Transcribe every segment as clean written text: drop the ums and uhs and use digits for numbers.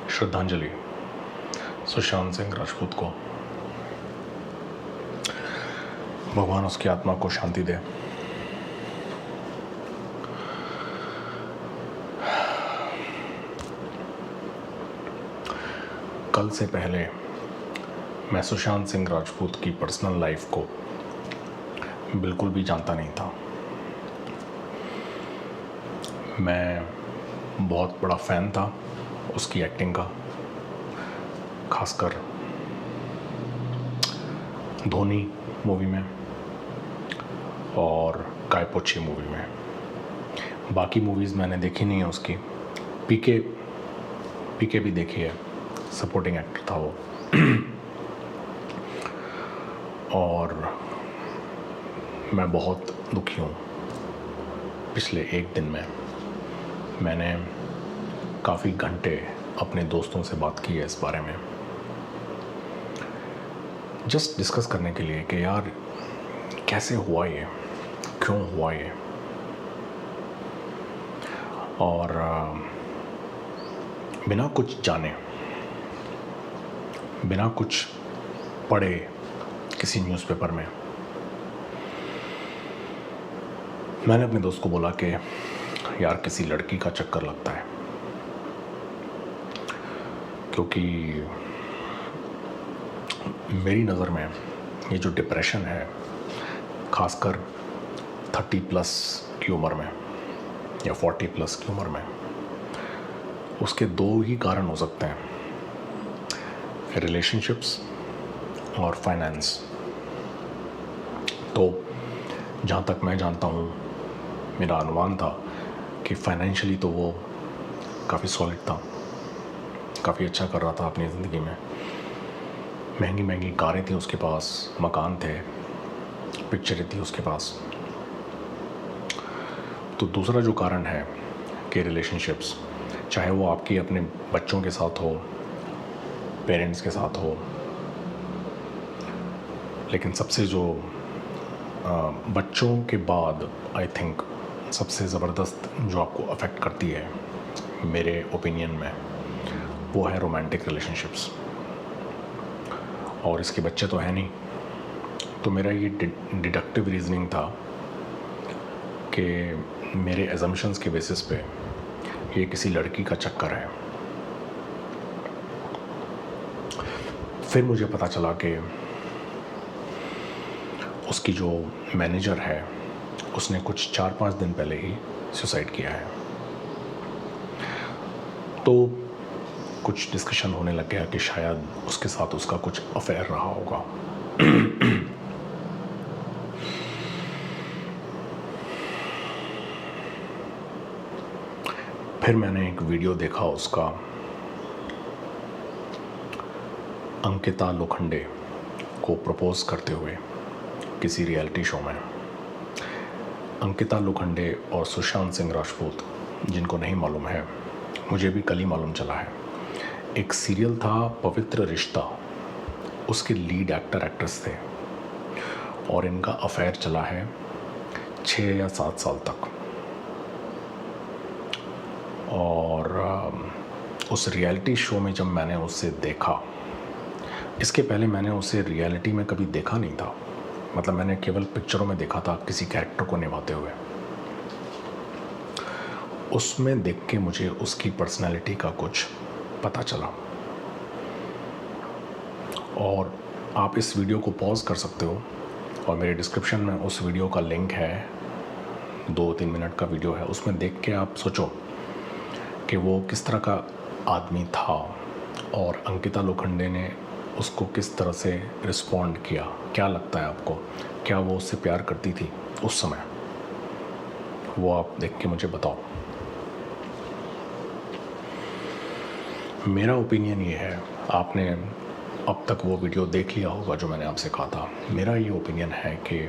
श्रद्धांजलि सुशांत सिंह राजपूत को। भगवान उसकी आत्मा को शांति दे। कल से पहले मैं सुशांत सिंह राजपूत की पर्सनल लाइफ को बिल्कुल भी जानता नहीं था। मैं बहुत बड़ा फ़ैन था उसकी एक्टिंग का, खासकर धोनी मूवी में और काय पोची मूवी में। बाकी मूवीज़ मैंने देखी नहीं है उसकी। पीके भी देखी है, सपोर्टिंग एक्टर था वो। और मैं बहुत दुखी हूँ। पिछले एक दिन में मैंने काफ़ी घंटे अपने दोस्तों से बात की है इस बारे में, जस्ट डिस्कस करने के लिए कि यार कैसे हुआ ये, क्यों हुआ ये। और बिना कुछ जाने, बिना कुछ पढ़े किसी न्यूज़पेपर में, मैंने अपने दोस्त को बोला कि यार किसी लड़की का चक्कर लगता है, क्योंकि मेरी नज़र में ये जो डिप्रेशन है, खासकर 30+ की उम्र में या 40+ की उम्र में, उसके दो ही कारण हो सकते हैं, रिलेशनशिप्स और फाइनेंस। तो जहाँ तक मैं जानता हूँ, मेरा अनुमान था कि फाइनेंशियली तो वो काफ़ी सॉलिड था, काफ़ी अच्छा कर रहा था अपनी ज़िंदगी में। महंगी महंगी कारें थी उसके पास, मकान थे, पिक्चरें थी उसके पास। तो दूसरा जो कारण है कि रिलेशनशिप्स, चाहे वो आपकी अपने बच्चों के साथ हो, पेरेंट्स के साथ हो, लेकिन सबसे जो बच्चों के बाद आई थिंक सबसे ज़बरदस्त जो आपको अफेक्ट करती है मेरे ओपिनियन में, वो है रोमांटिक रिलेशनशिप्स। और इसके बच्चे तो हैं नहीं, तो मेरा ये डिडक्टिव रीजनिंग था कि मेरे एजम्पशंस के बेसिस पे ये किसी लड़की का चक्कर है। फिर मुझे पता चला कि उसकी जो मैनेजर है उसने कुछ 4-5 दिन पहले ही सुसाइड किया है। तो कुछ डिस्कशन होने लग गया कि शायद उसके साथ उसका कुछ अफेयर रहा होगा। फिर मैंने एक वीडियो देखा उसका, अंकिता लोखंडे को प्रपोज करते हुए किसी रियलिटी शो में। अंकिता लोखंडे और सुशांत सिंह राजपूत, जिनको नहीं मालूम है, मुझे भी कल ही मालूम चला है, एक सीरियल था पवित्र रिश्ता, उसके लीड एक्ट्रेस थे और इनका अफेयर चला है 6 या 7 साल तक। और उस रियलिटी शो में जब मैंने उसे देखा, इसके पहले मैंने उसे रियलिटी में कभी देखा नहीं था, मतलब मैंने केवल पिक्चरों में देखा था किसी कैरेक्टर को निभाते हुए। उसमें देख के मुझे उसकी पर्सनालिटी का कुछ पता चला। और आप इस वीडियो को पॉज कर सकते हो और मेरे डिस्क्रिप्शन में उस वीडियो का लिंक है, 2-3 मिनट का वीडियो है, उसमें देख के आप सोचो कि वो किस तरह का आदमी था और अंकिता लोखंडे ने उसको किस तरह से रिस्पॉन्ड किया। क्या लगता है आपको, क्या वो उससे प्यार करती थी उस समय? वो आप देख के मुझे बताओ। मेरा ओपिनियन ये है, आपने अब तक वो वीडियो देख लिया होगा जो मैंने आपसे कहा था। मेरा ये ओपिनियन है कि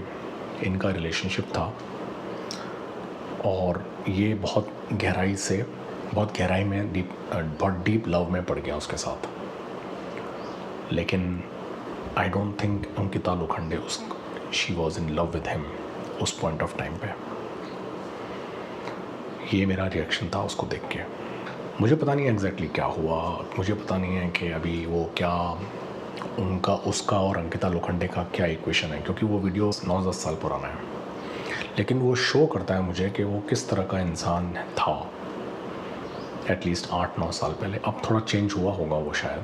इनका रिलेशनशिप था और ये बहुत गहराई में बहुत डीप लव में पड़ गया उसके साथ। लेकिन I don't think Ankita Lokhande she was in love with him उस पॉइंट ऑफ टाइम पे। ये मेरा रिएक्शन था उसको देख के। मुझे पता नहीं है एग्जैक्टली क्या हुआ, मुझे पता नहीं है कि अभी वो क्या उनका उसका और अंकिता लोखंडे का क्या इक्वेशन है, क्योंकि वो वीडियो 9-10 साल पुराना है, लेकिन वो शो करता है मुझे कि वो किस तरह का इंसान था एटलीस्ट 8-9 साल पहले। अब थोड़ा चेंज हुआ होगा वो शायद।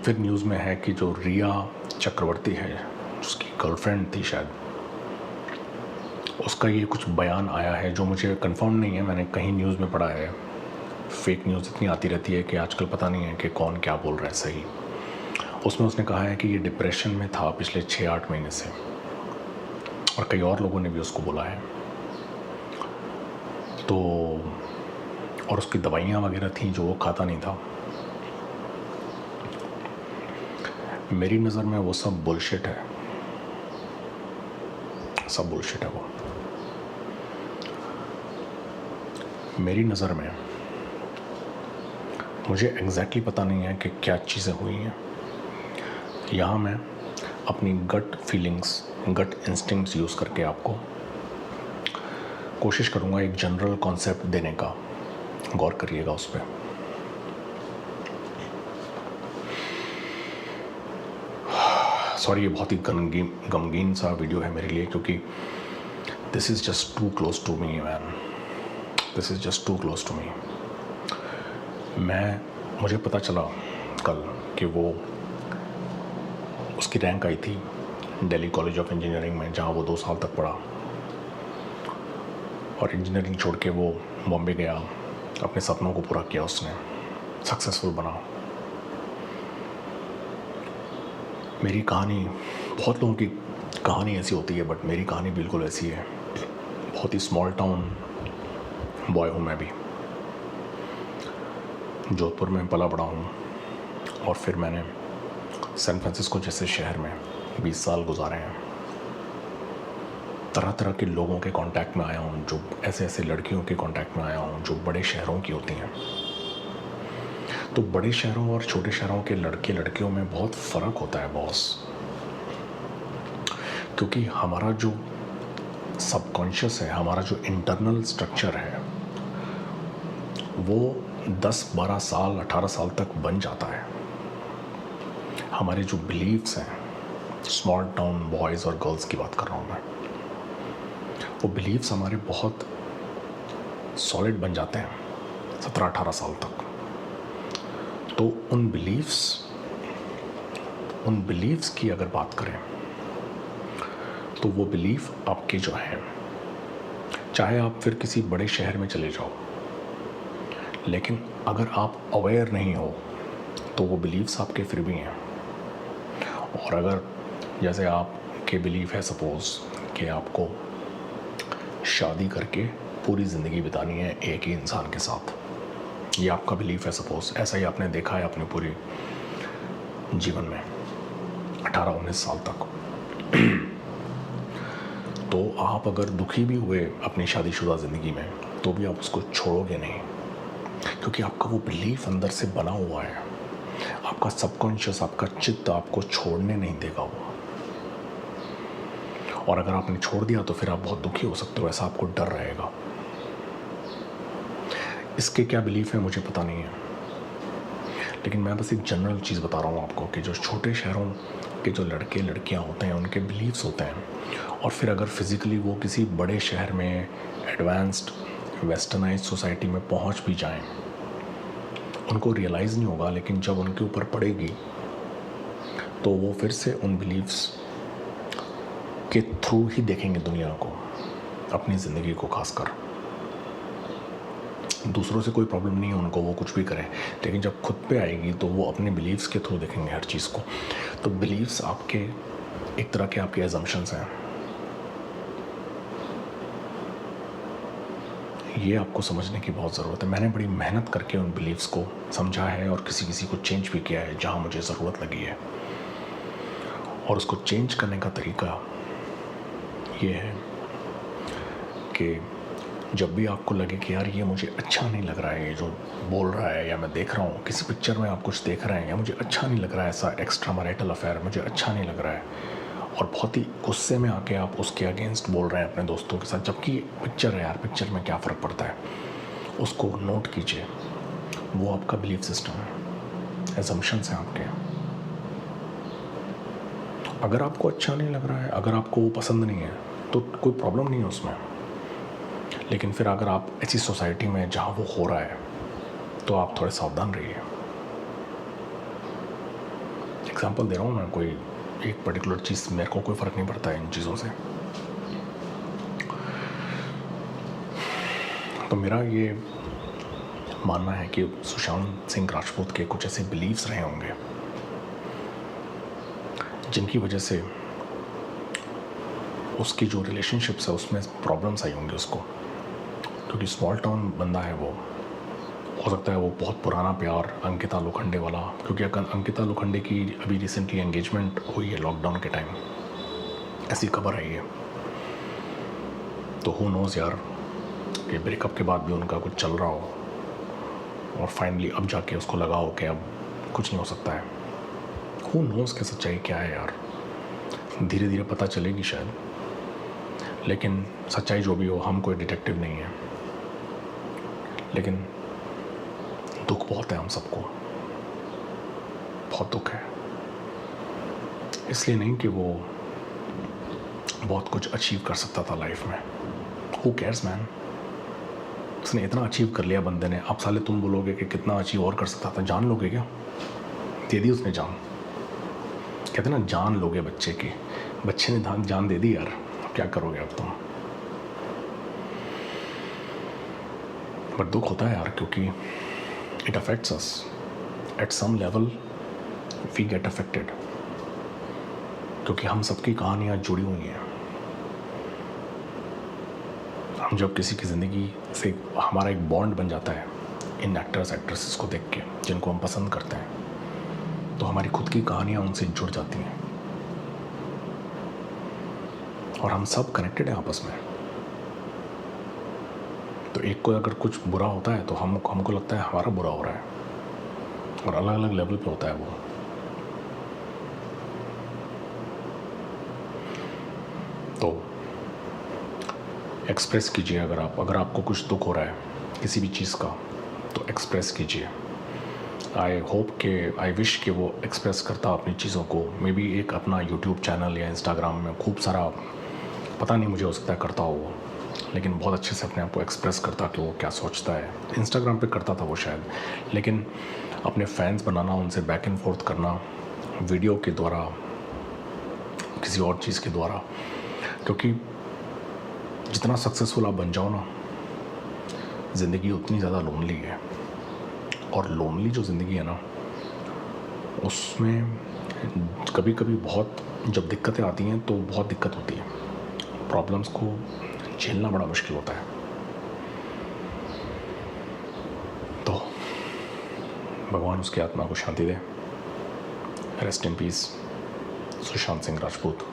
फिर न्यूज़ में है कि जो रिया चक्रवर्ती है, उसकी गर्लफ्रेंड थी शायद, उसका ये कुछ बयान आया है जो मुझे कंफर्म नहीं है, मैंने कहीं न्यूज़ में पढ़ा है। फेक न्यूज़ इतनी आती रहती है कि आजकल पता नहीं है कि कौन क्या बोल रहा है सही। उसमें उसने कहा है कि ये डिप्रेशन में था पिछले 6-8 महीने से, और कई और लोगों ने भी उसको बोला है। तो और उसकी दवाइयाँ वगैरह थी जो वो खाता नहीं था। मेरी नज़र में वो सब बुलशिट है, सब बुलशिट है वो। मेरी नज़र में मुझे एग्जैक्टली पता नहीं है कि क्या चीज़ें हुई हैं। यहाँ मैं अपनी गट फीलिंग्स, गट इंस्टिंक्ट्स यूज़ करके आपको कोशिश करूँगा एक जनरल कॉन्सेप्ट देने का, गौर करिएगा उस पर। सॉरी, ये बहुत ही गमगीन सा वीडियो है मेरे लिए, क्योंकि this is just too close to me man, this is just too close to me. मुझे पता चला कल कि वो उसकी रैंक आई थी दिल्ली कॉलेज ऑफ इंजीनियरिंग में, जहाँ वो 2 साल तक पढ़ा, और इंजीनियरिंग छोड़ के वो बॉम्बे गया, अपने सपनों को पूरा किया उसने, सक्सेसफुल बना। मेरी कहानी, बहुत लोगों की कहानी ऐसी होती है, बट मेरी कहानी बिल्कुल ऐसी है। बहुत ही स्मॉल टाउन बॉय हूँ मैं भी, जोधपुर में पला बड़ा हूँ, और फिर मैंने सैन फ्रांसिस्को जैसे शहर में 20 साल गुजारे हैं। तरह तरह के लोगों के कांटेक्ट में आया हूँ, जो ऐसे लड़कियों के कांटेक्ट में आया हूँ जो बड़े शहरों की होती हैं। तो बड़े शहरों और छोटे शहरों के लड़के लड़कियों में बहुत फ़र्क होता है बॉस, क्योंकि हमारा जो सबकॉन्शियस है, हमारा जो इंटरनल स्ट्रक्चर है, वो 10-12 साल 18 साल तक बन जाता है। हमारे जो बिलीव्स हैं, स्मॉल टाउन बॉयज़ और गर्ल्स की बात कर रहा हूँ मैं, वो बिलीव्स हमारे बहुत सॉलिड बन जाते हैं 17-18 साल तक। तो उन बिलीव्स की अगर बात करें, तो वो बिलीफ आपके जो हैं, चाहे आप फिर किसी बड़े शहर में चले जाओ, लेकिन अगर आप अवेयर नहीं हो तो वो बिलीव्स आपके फिर भी हैं। और अगर जैसे आपके बिलीफ है सपोज़ कि आपको शादी करके पूरी ज़िंदगी बितानी है एक ही इंसान के साथ, ये आपका बिलीफ है सपोज़, ऐसा ही आपने देखा है अपने पूरे जीवन में 18-19 साल तक। तो आप अगर दुखी भी हुए अपनी शादीशुदा ज़िंदगी में, तो भी आप उसको छोड़ोगे नहीं, क्योंकि आपका वो बिलीफ अंदर से बना हुआ है। आपका सबकॉन्शियस, आपका चित्त आपको छोड़ने नहीं देगा वो। और अगर आपने छोड़ दिया तो फिर आप बहुत दुखी हो सकते हो, ऐसा आपको डर रहेगा। इसके क्या बिलीफ है मुझे पता नहीं है, लेकिन मैं बस एक जनरल चीज़ बता रहा हूँ आपको कि जो छोटे शहरों के जो लड़के लड़कियाँ होते हैं, उनके बिलीव्स होते हैं, और फिर अगर फिज़िकली वो किसी बड़े शहर में एडवांस्ड वेस्टर्नाइज सोसाइटी में पहुँच भी जाएं, उनको रियलाइज़ नहीं होगा, लेकिन जब उनके ऊपर पड़ेगी तो वो फिर से उन बिलीव्स के थ्रू ही देखेंगे दुनिया को, अपनी ज़िंदगी को खासकर। दूसरों से कोई प्रॉब्लम नहीं है उनको, वो कुछ भी करें, लेकिन जब खुद पे आएगी तो वो अपने बिलीव्स के थ्रू देखेंगे हर चीज़ को। तो बिलीव्स आपके एक तरह के आपके एजम्पशंस हैं, ये आपको समझने की बहुत ज़रूरत है। मैंने बड़ी मेहनत करके उन बिलीव्स को समझा है और किसी किसी को चेंज भी किया है जहाँ मुझे ज़रूरत लगी है। और उसको चेंज करने का तरीका ये है कि जब भी आपको लगे कि यार ये मुझे अच्छा नहीं लग रहा है, ये जो बोल रहा है या मैं देख रहा हूँ, किसी पिक्चर में आप कुछ देख रहे हैं या मुझे अच्छा नहीं लग रहा है, ऐसा एक्स्ट्रा मैरिटल अफेयर मुझे अच्छा नहीं लग रहा है, और बहुत ही गुस्से में आके आप उसके अगेंस्ट बोल रहे हैं अपने दोस्तों के साथ, जबकि पिक्चर है यार, पिक्चर में क्या फ़र्क पड़ता है। उसको नोट कीजिए, वो आपका बिलीफ सिस्टम है, एजम्पशंस हैं आपके। अगर आपको अच्छा नहीं लग रहा है, अगर आपको वो पसंद नहीं है, तो कोई प्रॉब्लम नहीं है उसमें। लेकिन फिर अगर आप ऐसी सोसाइटी में जहाँ वो हो रहा है, तो आप थोड़े सावधान रहिए। एग्जांपल दे रहा हूँ मैं, कोई एक पर्टिकुलर चीज़, मेरे को कोई फ़र्क नहीं पड़ता है इन चीज़ों से। तो मेरा ये मानना है कि सुशांत सिंह राजपूत के कुछ ऐसे बिलीव्स रहे होंगे जिनकी वजह से उसकी जो रिलेशनशिप्स है उसमें प्रॉब्लम्स आई होंगी उसको, क्योंकि स्मॉल टाउन बंदा है वो। हो सकता है वो बहुत पुराना प्यार अंकिता लोखंडे वाला, क्योंकि अंकिता लोखंडे की अभी रिसेंटली एंगेजमेंट हुई है लॉकडाउन के टाइम, ऐसी खबर आई है। तो हु नोज़ यार कि ब्रेकअप के बाद भी उनका कुछ चल रहा हो और फाइनली अब जाके उसको लगा हो कि अब कुछ नहीं हो सकता है। हु नोज़ कि सच्चाई क्या है यार, धीरे धीरे पता चलेगी शायद। लेकिन सच्चाई जो भी हो, हम कोई डिटेक्टिव नहीं है, लेकिन दुख बहुत है हम सबको, बहुत दुख है। इसलिए नहीं कि वो बहुत कुछ अचीव कर सकता था लाइफ में। हु केयर्स मैन, उसने इतना अचीव कर लिया बंदे ने। अब साले तुम बोलोगे कि कितना अचीव और कर सकता था, जान लोगे क्या? दे दी उसने जान। कहते ना जान लोगे बच्चे की, बच्चे ने जान दे दी यार, क्या करोगे अब तुम? बट दुख होता है यार, क्योंकि it affects us at some level, we get affected, क्योंकि हम सबकी कहानियाँ जुड़ी हुई हैं। हम जब किसी की ज़िंदगी से हमारा एक बॉन्ड बन जाता है इन एक्टर्स एक्ट्रेसेस को देख के, जिनको हम पसंद करते हैं, तो हमारी खुद की कहानियाँ उनसे जुड़ जाती हैं और हम सब कनेक्टेड हैं आपस में। तो एक को अगर कुछ बुरा होता है तो हमको लगता है हमारा बुरा हो रहा है, और अलग अलग लेवल पे होता है वो। तो एक्सप्रेस कीजिए, अगर आपको कुछ दुख हो रहा है किसी भी चीज़ का, तो एक्सप्रेस कीजिए। आई विश कि वो एक्सप्रेस करता अपनी चीज़ों को, मे बी एक अपना यूट्यूब चैनल या इंस्टाग्राम में खूब सारा, पता नहीं मुझे हो सकता है करता हो वो, लेकिन बहुत अच्छे से अपने आप को एक्सप्रेस करता कि वो क्या सोचता है। इंस्टाग्राम पे करता था वो शायद, लेकिन अपने फैंस बनाना, उनसे बैक एंड फोर्थ करना वीडियो के द्वारा, किसी और चीज़ के द्वारा, क्योंकि जितना सक्सेसफुल आप बन जाओ ना, ज़िंदगी उतनी ज़्यादा लोनली है। और लोनली जो ज़िंदगी है ना, उसमें कभी कभी बहुत जब दिक्कतें आती हैं तो बहुत दिक्कत होती है, प्रॉब्लम्स को झेलना बड़ा मुश्किल होता है। तो भगवान उसकी आत्मा को शांति दे। Rest in peace Sushant Singh Rajput.